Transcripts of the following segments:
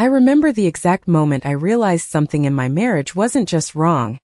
I remember the exact moment I realized something in my marriage wasn't just wrong.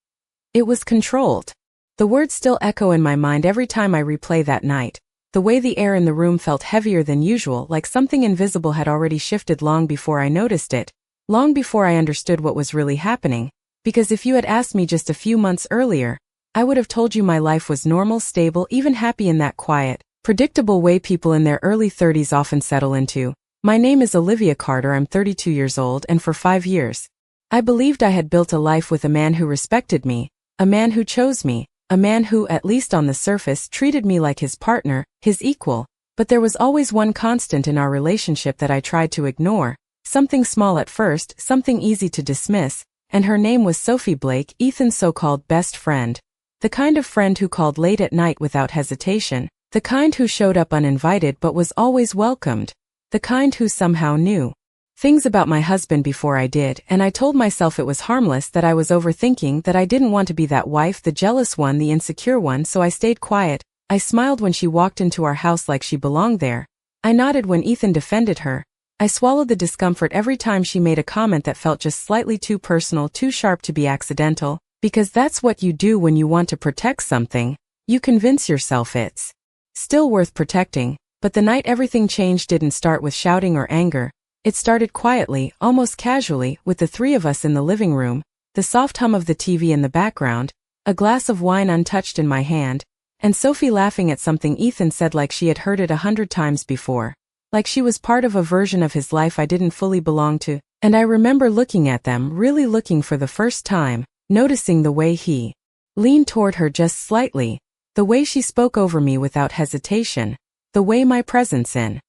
It was controlled. The words still echo in my mind every time I replay that night. The way the air in the room felt heavier than usual, like something invisible had already shifted long before I noticed it, long before I understood what was really happening. Because if you had asked me just a few months earlier, I would have told you my life was normal, stable, even happy in that quiet, predictable way people in their early 30s often settle into. My name is Olivia Carter, I'm 32 years old, and for 5 years, I believed I had built a life with a man who respected me, a man who chose me, a man who, at least on the surface, treated me like his partner, his equal. But there was always one constant in our relationship that I tried to ignore, something small at first, something easy to dismiss, and her name was Sophie Blake, Ethan's so-called best friend. The kind of friend who called late at night without hesitation, the kind who showed up uninvited but was always welcomed, the kind who somehow knew things about my husband before I did, and I told myself it was harmless, that I was overthinking, that I didn't want to be that wife, the jealous one, the insecure one, so I stayed quiet. I smiled when she walked into our house like she belonged there. I nodded when Ethan defended her. I swallowed the discomfort every time she made a comment that felt just slightly too personal, too sharp to be accidental, because that's what you do when you want to protect something. You convince yourself it's still worth protecting. But the night everything changed didn't start with shouting or anger. It started quietly, almost casually, with the three of us in the living room, the soft hum of the TV in the background, a glass of wine untouched in my hand, and Sophie laughing at something Ethan said like she had heard it 100 times before. Like she was part of a version of his life I didn't fully belong to. And I remember looking at them, really looking for the first time, noticing the way he leaned toward her just slightly, the way she spoke over me without hesitation, the way my presence in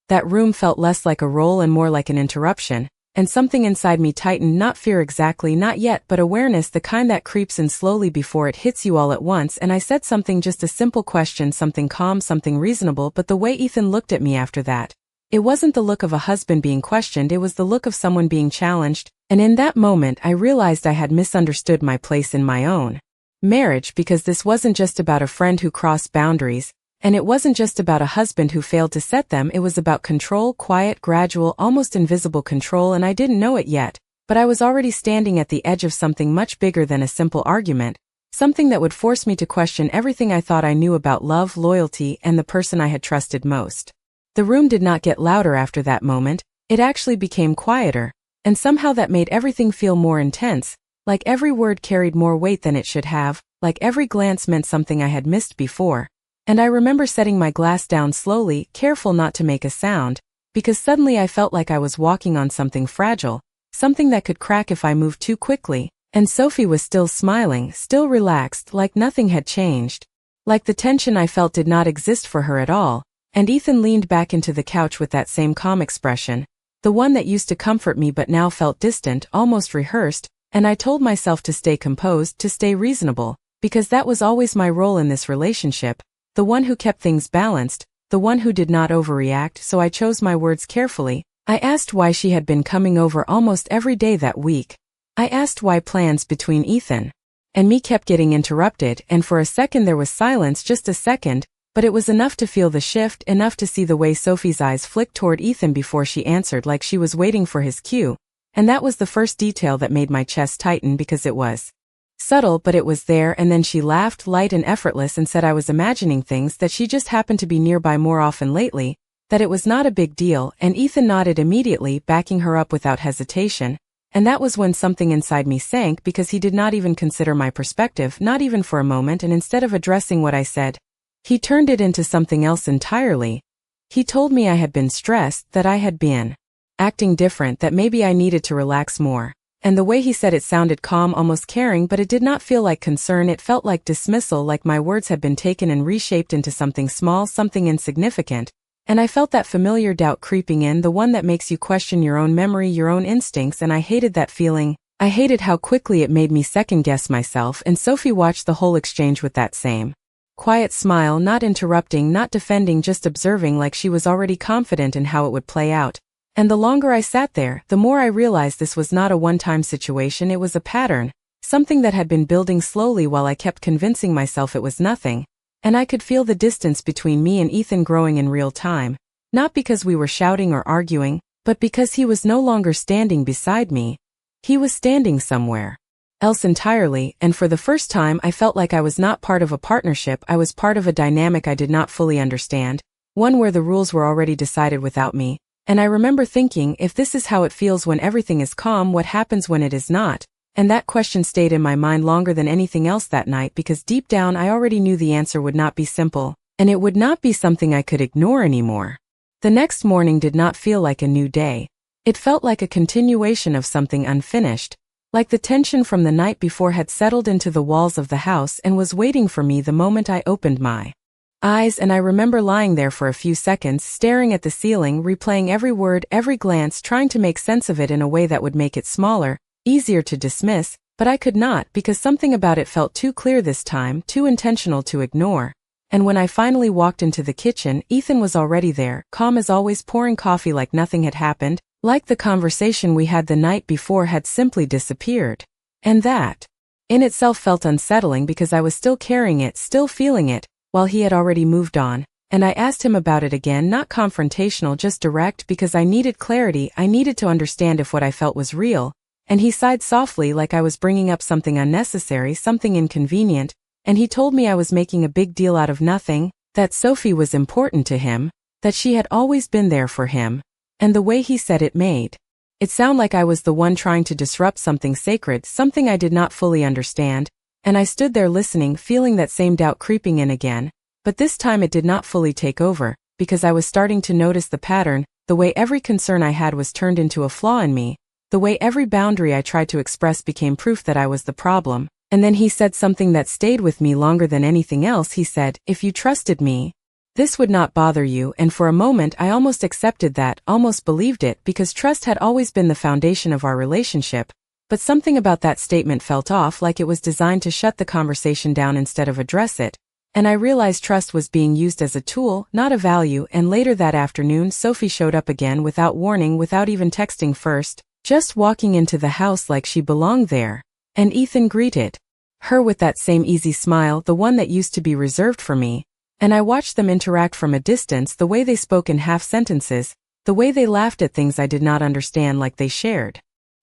that room felt less like a role and more like an interruption, and something inside me tightened, not fear exactly, not yet, but awareness, the kind that creeps in slowly before it hits you all at once. And I said something, just a simple question, something calm, something reasonable, but the way Ethan looked at me after that, it wasn't the look of a husband being questioned, it was the look of someone being challenged, and in that moment I realized I had misunderstood my place in my own marriage, because this wasn't just about a friend who crossed boundaries, and it wasn't just about a husband who failed to set them. It was about control, quiet, gradual, almost invisible control, and I didn't know it yet, but I was already standing at the edge of something much bigger than a simple argument, something that would force me to question everything I thought I knew about love, loyalty, and the person I had trusted most. The room did not get louder after that moment, it actually became quieter, and somehow that made everything feel more intense, like every word carried more weight than it should have, like every glance meant something I had missed before. And I remember setting my glass down slowly, careful not to make a sound, because suddenly I felt like I was walking on something fragile, something that could crack if I moved too quickly. And Sophie was still smiling, still relaxed, like nothing had changed, like the tension I felt did not exist for her at all. And Ethan leaned back into the couch with that same calm expression, the one that used to comfort me but now felt distant, almost rehearsed, and I told myself to stay composed, to stay reasonable, because that was always my role in this relationship. The one who kept things balanced, the one who did not overreact, so I chose my words carefully. I asked why she had been coming over almost every day that week. I asked why plans between Ethan and me kept getting interrupted, and for a second there was silence, just a second, but it was enough to feel the shift, enough to see the way Sophie's eyes flicked toward Ethan before she answered, like she was waiting for his cue. And that was the first detail that made my chest tighten, because it was subtle, but it was there. And then she laughed, light and effortless, and said I was imagining things, that she just happened to be nearby more often lately, that it was not a big deal. And Ethan nodded immediately, backing her up without hesitation. And that was when something inside me sank, because he did not even consider my perspective, not even for a moment, and instead of addressing what I said, he turned it into something else entirely. He told me I had been stressed, that I had been acting different, that maybe I needed to relax more. And the way he said it sounded calm, almost caring, but it did not feel like concern, it felt like dismissal, like my words had been taken and reshaped into something small, something insignificant. And I felt that familiar doubt creeping in, the one that makes you question your own memory, your own instincts, and I hated that feeling. I hated how quickly it made me second-guess myself. And Sophie watched the whole exchange with that same quiet smile, not interrupting, not defending, just observing, like she was already confident in how it would play out. And the longer I sat there, the more I realized this was not a one-time situation, it was a pattern, something that had been building slowly while I kept convincing myself it was nothing. And I could feel the distance between me and Ethan growing in real time, not because we were shouting or arguing, But because he was no longer standing beside me, he was standing somewhere else entirely, and for the first time I felt like I was not part of a partnership, I was part of a dynamic I did not fully understand, one where the rules were already decided without me. And I remember thinking, if this is how it feels when everything is calm, what happens when it is not? And that question stayed in my mind longer than anything else that night, because deep down I already knew the answer would not be simple, and it would not be something I could ignore anymore. The next morning did not feel like a new day. It felt like a continuation of something unfinished, like the tension from the night before had settled into the walls of the house and was waiting for me the moment I opened my eyes. And I remember lying there for a few seconds, staring at the ceiling, replaying every word, every glance, trying to make sense of it in a way that would make it smaller, easier to dismiss, but I could not, because something about it felt too clear this time, too intentional to ignore. And when I finally walked into the kitchen, Ethan was already there, calm as always, pouring coffee like nothing had happened, like the conversation we had the night before had simply disappeared. And that, in itself, felt unsettling because I was still carrying it, still feeling it, while he had already moved on. And I asked him about it again, not confrontational, just direct, because I needed clarity, I needed to understand if what I felt was real. And he sighed softly, like I was bringing up something unnecessary, something inconvenient, and he told me I was making a big deal out of nothing, that Sophie was important to him, that she had always been there for him. And the way he said it made it sound like I was the one trying to disrupt something sacred, something I did not fully understand, and I stood there listening, feeling that same doubt creeping in again, but this time it did not fully take over, because I was starting to notice the pattern, the way every concern I had was turned into a flaw in me, the way every boundary I tried to express became proof that I was the problem. And then he said something that stayed with me longer than anything else. He said, "If you trusted me, this would not bother you." And for a moment I almost accepted that, almost believed it, because trust had always been the foundation of our relationship. But something about that statement felt off, like it was designed to shut the conversation down instead of address it. And I realized trust was being used as a tool, not a value. And later that afternoon, Sophie showed up again without warning, without even texting first, just walking into the house like she belonged there. And Ethan greeted her with that same easy smile, the one that used to be reserved for me. And I watched them interact from a distance, the way they spoke in half sentences, the way they laughed at things I did not understand, like they shared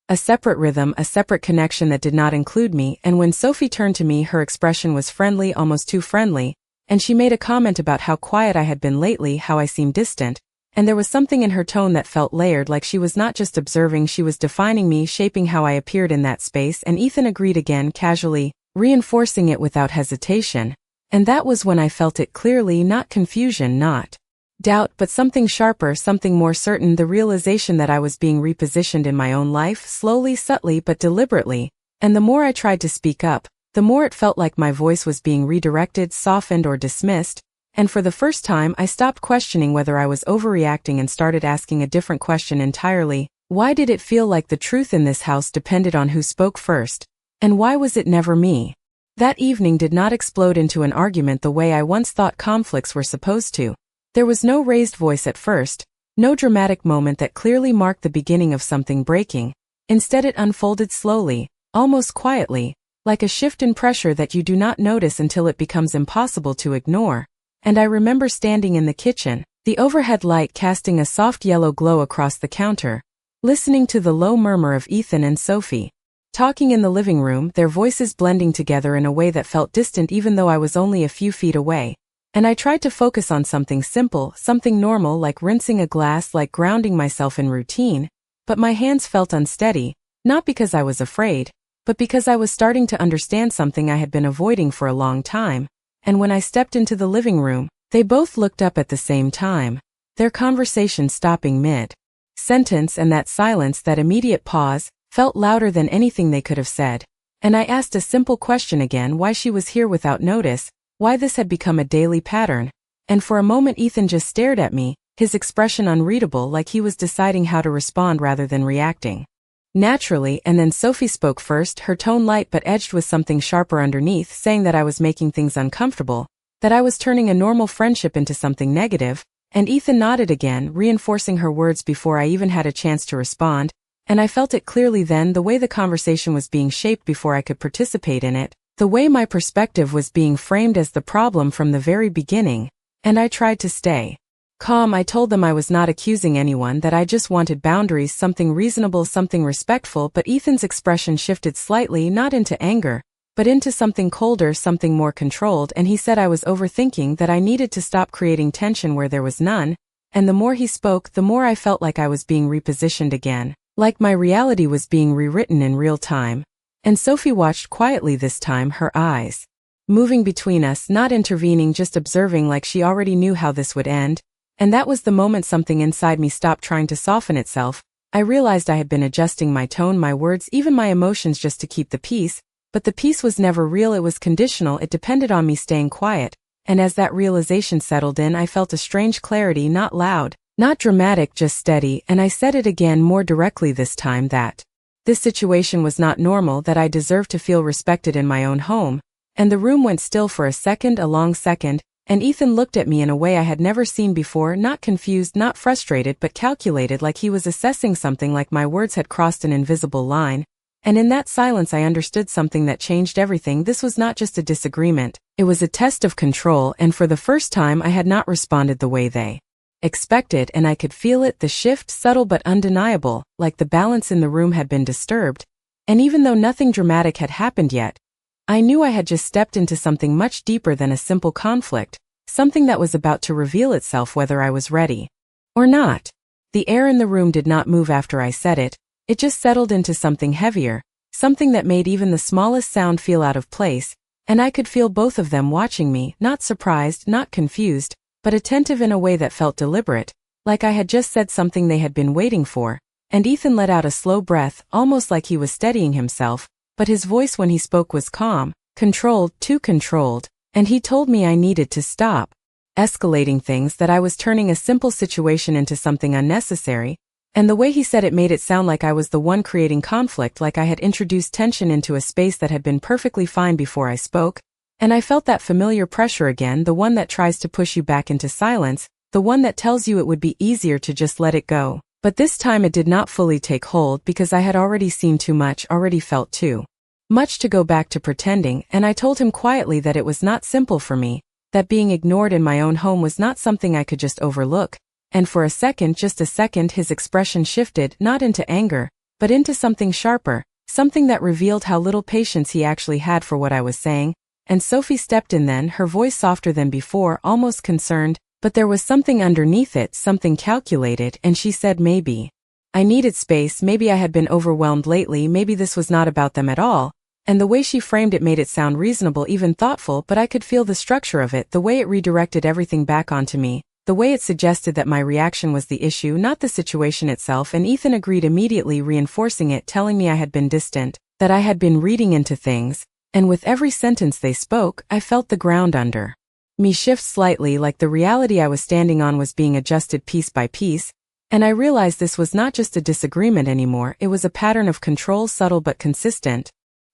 a separate rhythm, a separate connection that did not include me. And when Sophie turned to me, her expression was friendly, almost too friendly, and she made a comment about how quiet I had been lately, how I seemed distant, and there was something in her tone that felt layered, like she was not just observing, she was defining me, shaping how I appeared in that space. And Ethan agreed again, casually, reinforcing it without hesitation. And that was when I felt it clearly, not confusion, not doubt, but something sharper, something more certain, the realization that I was being repositioned in my own life, slowly, subtly, but deliberately. And the more I tried to speak up, the more it felt like my voice was being redirected, softened, or dismissed. And for the first time I stopped questioning whether I was overreacting and started asking a different question entirely. Why did it feel like the truth in this house depended on who spoke first? And why was it never me? That evening did not explode into an argument the way I once thought conflicts were supposed to. There was no raised voice at first, no dramatic moment that clearly marked the beginning of something breaking. Instead it unfolded slowly, almost quietly, like a shift in pressure that you do not notice until it becomes impossible to ignore. And I remember standing in the kitchen, the overhead light casting a soft yellow glow across the counter, listening to the low murmur of Ethan and Sophie talking in the living room, their voices blending together in a way that felt distant even though I was only a few feet away. And I tried to focus on something simple, something normal, like rinsing a glass, like grounding myself in routine, but my hands felt unsteady, not because I was afraid, but because I was starting to understand something I had been avoiding for a long time. And when I stepped into the living room, they both looked up at the same time, their conversation stopping mid-sentence, and that silence, that immediate pause, felt louder than anything they could have said. And I asked a simple question again, why she was here without notice, why this had become a daily pattern. And for a moment Ethan just stared at me, his expression unreadable, like he was deciding how to respond rather than reacting naturally. And then Sophie spoke first, her tone light but edged with something sharper underneath, saying that I was making things uncomfortable, that I was turning a normal friendship into something negative. And Ethan nodded again, reinforcing her words before I even had a chance to respond. And I felt it clearly then, the way the conversation was being shaped before I could participate in it, the way my perspective was being framed as the problem from the very beginning. And I tried to stay Calm, I told them I was not accusing anyone, that I just wanted boundaries, something reasonable, something respectful, but Ethan's expression shifted slightly, not into anger, but into something colder, something more controlled, and he said I was overthinking, that I needed to stop creating tension where there was none, and the more he spoke, the more I felt like I was being repositioned again, like my reality was being rewritten in real time. And Sophie watched quietly this time, her eyes moving between us, not intervening, just observing, like she already knew how this would end. And that was the moment something inside me stopped trying to soften itself. I realized I had been adjusting my tone, my words, even my emotions just to keep the peace, but the peace was never real, it was conditional, it depended on me staying quiet. And as that realization settled in, I felt a strange clarity, not loud, not dramatic, just steady, and I said it again, more directly this time, that this situation was not normal, that I deserved to feel respected in my own home. And the room went still for a second, a long second, and Ethan looked at me in a way I had never seen before, not confused, not frustrated, but calculated, like he was assessing something, like my words had crossed an invisible line. And in that silence I understood something that changed everything. This was not just a disagreement, it was a test of control, and for the first time I had not responded the way they expected, and I could feel it, the shift, subtle but undeniable, like the balance in the room had been disturbed. And even though nothing dramatic had happened yet, I knew I had just stepped into something much deeper than a simple conflict, something that was about to reveal itself whether I was ready or not. The air in the room did not move after I said it, it just settled into something heavier, something that made even the smallest sound feel out of place, and I could feel both of them watching me, not surprised, not confused, but attentive in a way that felt deliberate, like I had just said something they had been waiting for. And Ethan let out a slow breath, almost like he was steadying himself, but his voice when he spoke was calm, controlled, too controlled, and he told me I needed to stop escalating things, that I was turning a simple situation into something unnecessary, and the way he said it made it sound like I was the one creating conflict, like I had introduced tension into a space that had been perfectly fine before I spoke. And I felt that familiar pressure again, the one that tries to push you back into silence, the one that tells you it would be easier to just let it go. But this time it did not fully take hold, because I had already seen too much, already felt too much to go back to pretending, and I told him quietly that it was not simple for me, that being ignored in my own home was not something I could just overlook. And for a second, just a second, his expression shifted, not into anger, but into something sharper, something that revealed how little patience he actually had for what I was saying. And Sophie stepped in then, her voice softer than before, almost concerned, but there was something underneath it, something calculated, and she said maybe I needed space, maybe I had been overwhelmed lately, maybe this was not about them at all. And the way she framed it made it sound reasonable, even thoughtful, but I could feel the structure of it, the way it redirected everything back onto me, the way it suggested that my reaction was the issue, not the situation itself. And Ethan agreed immediately, reinforcing it, telling me I had been distant, that I had been reading into things, and with every sentence they spoke, I felt the ground under me shift slightly, like the reality I was standing on was being adjusted piece by piece, and I realized this was not just a disagreement anymore, it was a pattern of control, subtle but consistent.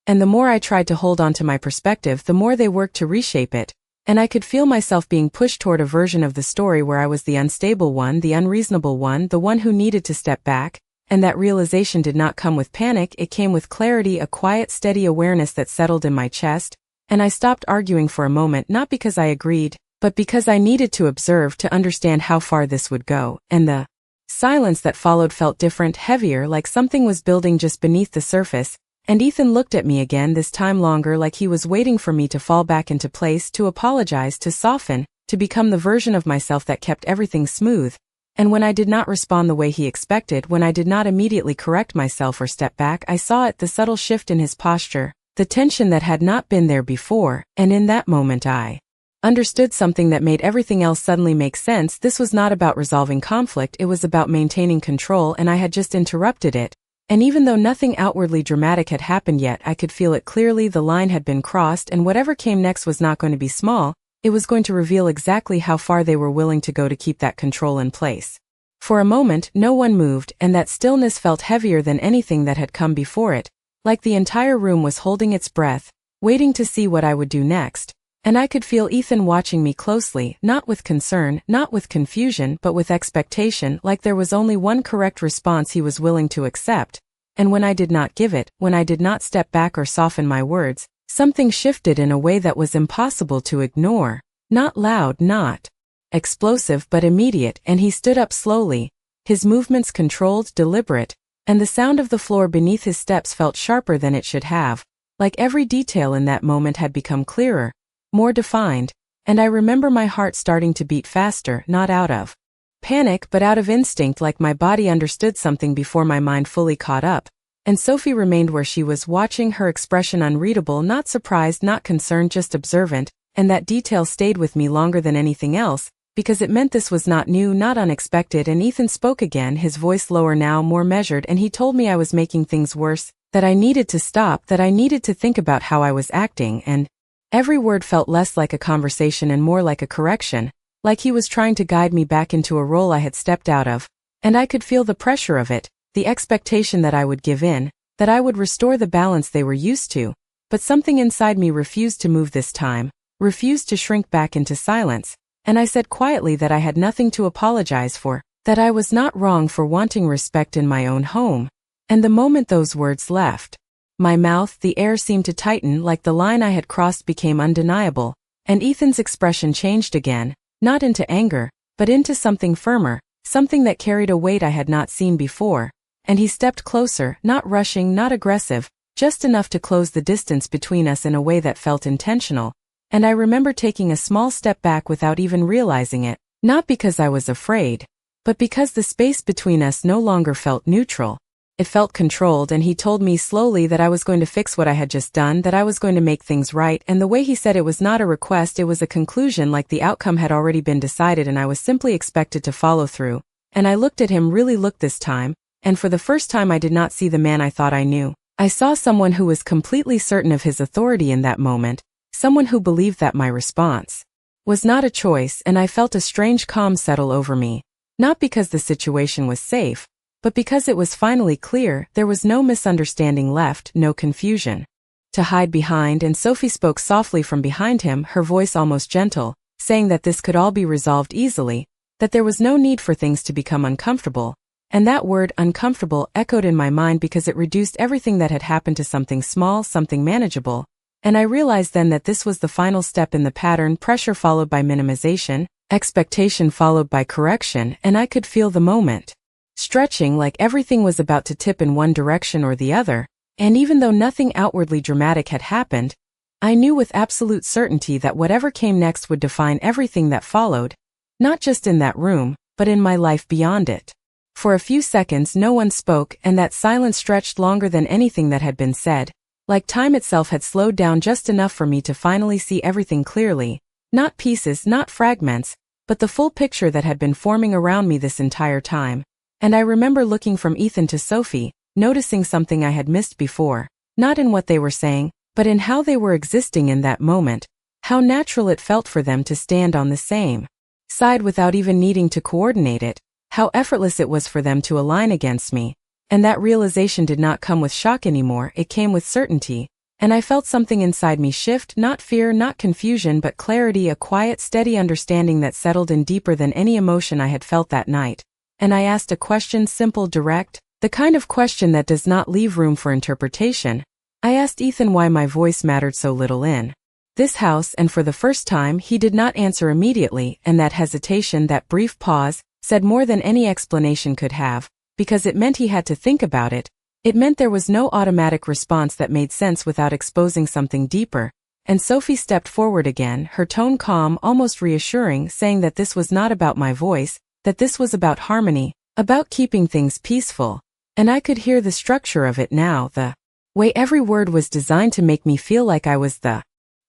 And the more I tried to hold on to my perspective, the more they worked to reshape it, and I could feel myself being pushed toward a version of the story where I was the unstable one, the unreasonable one, the one who needed to step back. And that realization did not come with panic, it came with clarity, a quiet, steady awareness that settled in my chest. And I stopped arguing for a moment, not because I agreed, but because I needed to observe, to understand how far this would go. And the silence that followed felt different, heavier, like something was building just beneath the surface. And Ethan looked at me again, this time longer, like he was waiting for me to fall back into place, to apologize, to soften, to become the version of myself that kept everything smooth. And when I did not respond the way he expected, when I did not immediately correct myself or step back, I saw it, the subtle shift in his posture, the tension that had not been there before, and in that moment I understood something that made everything else suddenly make sense. This was not about resolving conflict, it was about maintaining control, and I had just interrupted it. And even though nothing outwardly dramatic had happened yet, I could feel it clearly, the line had been crossed, and whatever came next was not going to be small, it was going to reveal exactly how far they were willing to go to keep that control in place. For a moment, no one moved, and that stillness felt heavier than anything that had come before it, like the entire room was holding its breath, waiting to see what I would do next. And I could feel Ethan watching me closely, not with concern, not with confusion, but with expectation, like there was only one correct response he was willing to accept. And when I did not give it, when I did not step back or soften my words, something shifted in a way that was impossible to ignore. Not loud, not explosive but immediate, and he stood up slowly, his movements controlled, deliberate, and the sound of the floor beneath his steps felt sharper than it should have, like every detail in that moment had become clearer, more defined, and I remember my heart starting to beat faster, not out of panic but out of instinct, like my body understood something before my mind fully caught up. And Sophie remained where she was, watching, her expression unreadable, not surprised, not concerned, just observant, and that detail stayed with me longer than anything else, because it meant this was not new, not unexpected. And Ethan spoke again, his voice lower now, more measured, and he told me I was making things worse, that I needed to stop, that I needed to think about how I was acting, and every word felt less like a conversation and more like a correction, like he was trying to guide me back into a role I had stepped out of, and I could feel the pressure of it, the expectation that I would give in, that I would restore the balance they were used to, but something inside me refused to move this time, refused to shrink back into silence, and I said quietly that I had nothing to apologize for, that I was not wrong for wanting respect in my own home. And the moment those words left my mouth, the air seemed to tighten, like the line I had crossed became undeniable, and Ethan's expression changed again, not into anger, but into something firmer, something that carried a weight I had not seen before, and he stepped closer, not rushing, not aggressive, just enough to close the distance between us in a way that felt intentional, and I remember taking a small step back without even realizing it, not because I was afraid, but because the space between us no longer felt neutral. It felt controlled, and he told me slowly that I was going to fix what I had just done, that I was going to make things right, and the way he said it was not a request, it was a conclusion, like the outcome had already been decided and I was simply expected to follow through. And I looked at him, really looked this time, and for the first time I did not see the man I thought I knew. I saw someone who was completely certain of his authority in that moment, someone who believed that my response was not a choice, and I felt a strange calm settle over me, not because the situation was safe, but because it was finally clear, there was no misunderstanding left, no confusion to hide behind. And Sophie spoke softly from behind him, her voice almost gentle, saying that this could all be resolved easily, that there was no need for things to become uncomfortable. And that word, uncomfortable, echoed in my mind because it reduced everything that had happened to something small, something manageable. And I realized then that this was the final step in the pattern, pressure followed by minimization, expectation followed by correction, and I could feel the moment stretching, like everything was about to tip in one direction or the other, and even though nothing outwardly dramatic had happened, I knew with absolute certainty that whatever came next would define everything that followed, not just in that room, but in my life beyond it. For a few seconds no one spoke, and that silence stretched longer than anything that had been said, like time itself had slowed down just enough for me to finally see everything clearly, not pieces, not fragments, but the full picture that had been forming around me this entire time. And I remember looking from Ethan to Sophie, noticing something I had missed before, not in what they were saying, but in how they were existing in that moment, how natural it felt for them to stand on the same side without even needing to coordinate it, how effortless it was for them to align against me. And that realization did not come with shock anymore, it came with certainty, and I felt something inside me shift, not fear, not confusion, but clarity, a quiet, steady understanding that settled in deeper than any emotion I had felt that night. And I asked a question, simple, direct, the kind of question that does not leave room for interpretation. I asked Ethan why my voice mattered so little in this house, and for the first time he did not answer immediately, and that hesitation, that brief pause, said more than any explanation could have, because it meant he had to think about it. It meant there was no automatic response that made sense without exposing something deeper. And Sophie stepped forward again, her tone calm, almost reassuring, saying that this was not about my voice, that this was about harmony, about keeping things peaceful. And I could hear the structure of it now, the way every word was designed to make me feel like I was the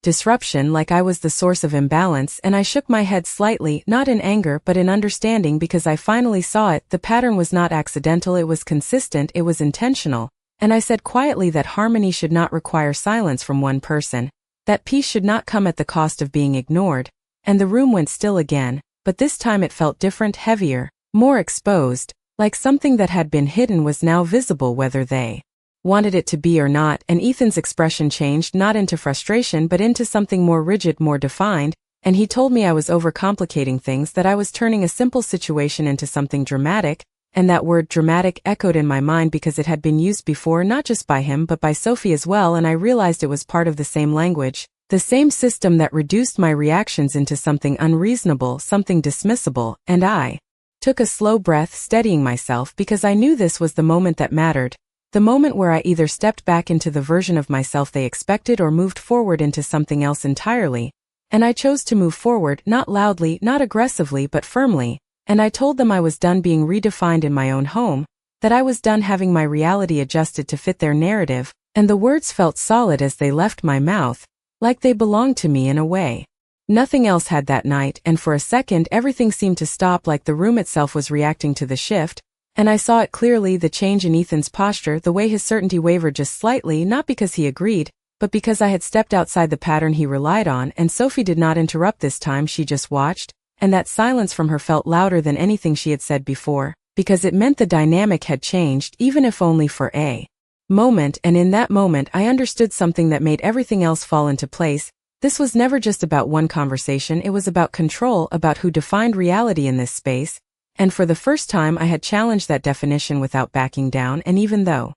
disruption, like I was the source of imbalance, and I shook my head slightly, not in anger but in understanding, because I finally saw it. The pattern was not accidental, it was consistent, it was intentional. And I said quietly that harmony should not require silence from one person, that peace should not come at the cost of being ignored. And the room went still again, but this time it felt different, heavier, more exposed, like something that had been hidden was now visible whether they wanted it to be or not. And Ethan's expression changed, not into frustration but into something more rigid, more defined, and he told me I was overcomplicating things, that I was turning a simple situation into something dramatic, and that word dramatic echoed in my mind because it had been used before, not just by him but by Sophie as well, and I realized it was part of the same language, The same system that reduced my reactions into something unreasonable, something dismissible, and I took a slow breath, steadying myself because I knew this was the moment that mattered, the moment where I either stepped back into the version of myself they expected or moved forward into something else entirely. And I chose to move forward, not loudly, not aggressively, but firmly, and I told them I was done being redefined in my own home, that I was done having my reality adjusted to fit their narrative, and the words felt solid as they left my mouth, like they belonged to me in a way. Nothing else had that night, and for a second everything seemed to stop, like the room itself was reacting to the shift, and I saw it clearly, the change in Ethan's posture, the way his certainty wavered just slightly, not because he agreed, but because I had stepped outside the pattern he relied on, and Sophie did not interrupt this time, she just watched, and that silence from her felt louder than anything she had said before, because it meant the dynamic had changed, even if only for a moment, and in that moment I understood something that made everything else fall into place. This was never just about one conversation, it was about control, about who defined reality in this space, and for the first time I had challenged that definition without backing down, and even though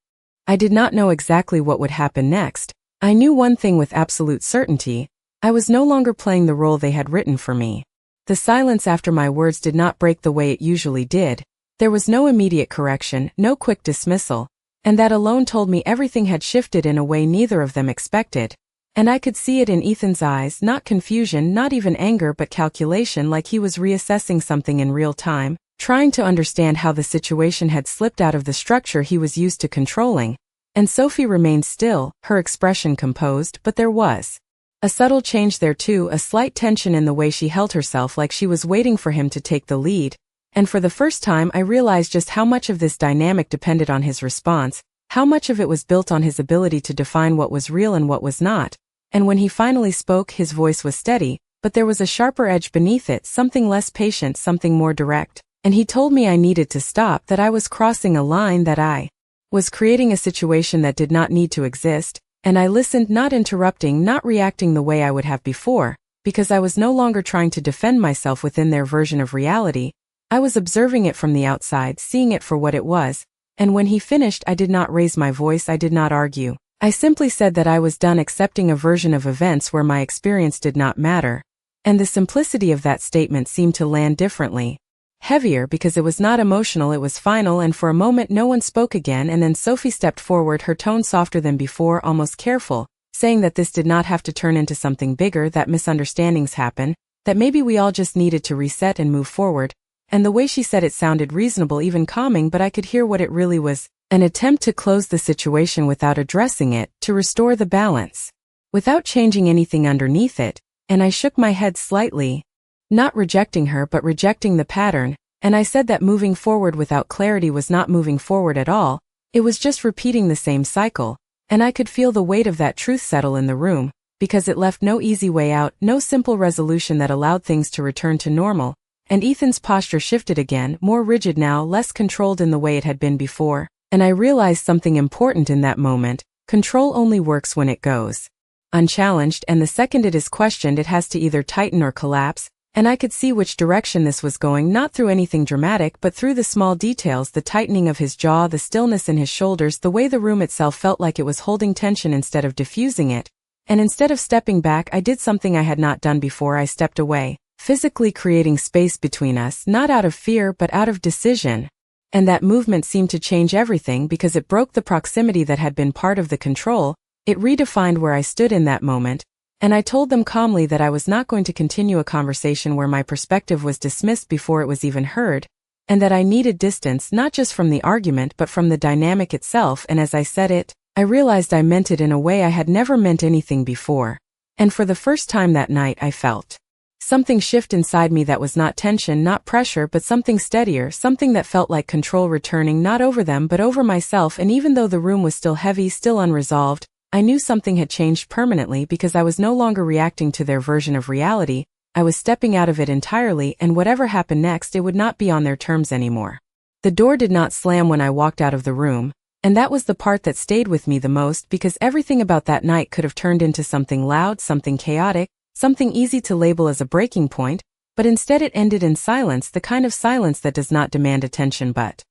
I did not know exactly what would happen next, I knew one thing with absolute certainty: I was no longer playing the role they had written for me. The silence after my words did not break the way it usually did. There was no immediate correction, no quick dismissal, and that alone told me everything had shifted in a way neither of them expected. And I could see it in Ethan's eyes, not confusion, not even anger, but calculation, like he was reassessing something in real time, trying to understand how the situation had slipped out of the structure he was used to controlling. And Sophie remained still, her expression composed, but there was a subtle change there too, a slight tension in the way she held herself, like she was waiting for him to take the lead. And for the first time I realized just how much of this dynamic depended on his response, how much of it was built on his ability to define what was real and what was not. And when he finally spoke, his voice was steady, but there was a sharper edge beneath it, something less patient, something more direct. And he told me I needed to stop, that I was crossing a line, that I was creating a situation that did not need to exist, and I listened, not interrupting, not reacting the way I would have before, because I was no longer trying to defend myself within their version of reality. I was observing it from the outside, seeing it for what it was, and when he finished I did not raise my voice, I did not argue. I simply said that I was done accepting a version of events where my experience did not matter, and the simplicity of that statement seemed to land differently. Heavier because it was not emotional, it was final, and for a moment no one spoke again, and then Sophie stepped forward, her tone softer than before, almost careful, saying that this did not have to turn into something bigger, that misunderstandings happen, that maybe we all just needed to reset and move forward. And the way she said it sounded reasonable, even calming, but I could hear what it really was: an attempt to close the situation without addressing it, to restore the balance, without changing anything underneath it. And I shook my head slightly, not rejecting her but rejecting the pattern, and I said that moving forward without clarity was not moving forward at all, it was just repeating the same cycle, and I could feel the weight of that truth settle in the room, because it left no easy way out, no simple resolution that allowed things to return to normal. And Ethan's posture shifted again, more rigid now, less controlled in the way it had been before, and I realized something important in that moment: control only works when it goes unchallenged, and the second it is questioned it has to either tighten or collapse, and I could see which direction this was going, not through anything dramatic but through the small details, the tightening of his jaw, the stillness in his shoulders, the way the room itself felt like it was holding tension instead of diffusing it. And instead of stepping back, I did something I had not done before: I stepped away, physically creating space between us, not out of fear but out of decision. And that movement seemed to change everything because it broke the proximity that had been part of the control. It redefined where I stood in that moment, and I told them calmly that I was not going to continue a conversation where my perspective was dismissed before it was even heard, and that I needed distance, not just from the argument but from the dynamic itself. And as I said it, I realized I meant it in a way I had never meant anything before. And for the first time that night I felt something shift inside me, that was not tension, not pressure, but something steadier, something that felt like control returning, not over them but over myself. And even though the room was still heavy, still unresolved, I knew something had changed permanently, because I was no longer reacting to their version of reality. I was stepping out of it entirely, and whatever happened next, it would not be on their terms anymore. The door did not slam when I walked out of the room, and that was the part that stayed with me the most, because everything about that night could have turned into something loud, something chaotic, something easy to label as a breaking point, but instead it ended in silence, the kind of silence that does not demand attention but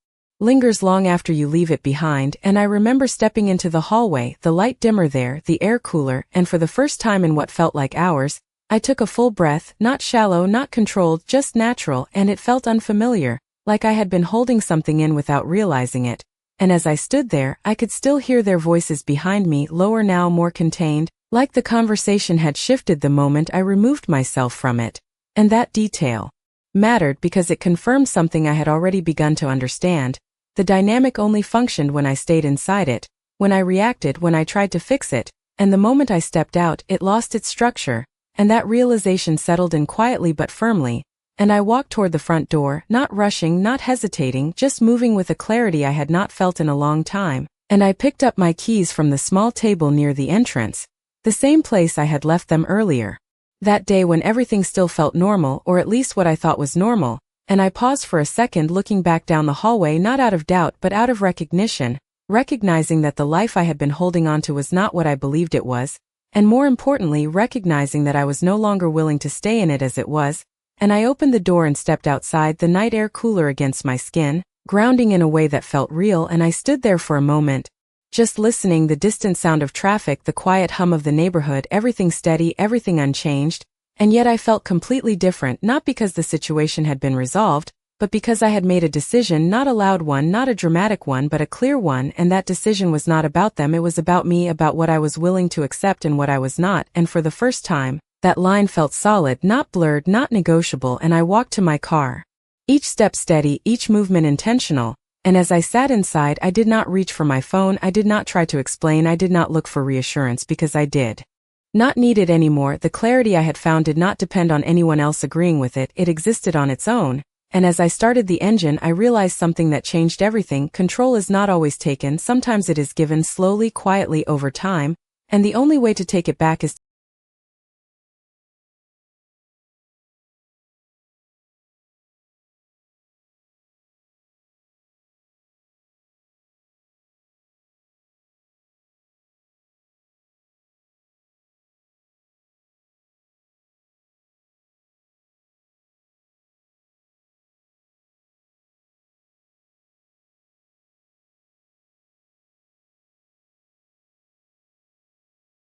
lingers long after you leave it behind, and I remember stepping into the hallway, the light dimmer there, the air cooler, and for the first time in what felt like hours, I took a full breath, not shallow, not controlled, just natural, and it felt unfamiliar, like I had been holding something in without realizing it. And as I stood there, I could still hear their voices behind me, lower now, more contained, like the conversation had shifted the moment I removed myself from it. And that detail mattered because it confirmed something I had already begun to understand. The dynamic only functioned when I stayed inside it, when I reacted, when I tried to fix it, and the moment I stepped out, it lost its structure, and that realization settled in quietly but firmly, and I walked toward the front door, not rushing, not hesitating, just moving with a clarity I had not felt in a long time, and I picked up my keys from the small table near the entrance, the same place I had left them earlier. That day when everything still felt normal, or at least what I thought was normal, and I paused for a second, looking back down the hallway, not out of doubt but out of recognition, recognizing that the life I had been holding on to was not what I believed it was, and more importantly, recognizing that I was no longer willing to stay in it as it was, and I opened the door and stepped outside, the night air cooler against my skin, grounding in a way that felt real, and I stood there for a moment, just listening, the distant sound of traffic, the quiet hum of the neighborhood, everything steady, everything unchanged. And yet I felt completely different, not because the situation had been resolved, but because I had made a decision, not a loud one, not a dramatic one, but a clear one, and that decision was not about them, it was about me, about what I was willing to accept and what I was not, and for the first time, that line felt solid, not blurred, not negotiable, and I walked to my car. Each step steady, each movement intentional, and as I sat inside, I did not reach for my phone, I did not try to explain, I did not look for reassurance, because I did not need it anymore. The clarity I had found did not depend on anyone else agreeing with it, it existed on its own, and as I started the engine, I realized something that changed everything. Control is not always taken, sometimes it is given slowly, quietly over time, and the only way to take it back is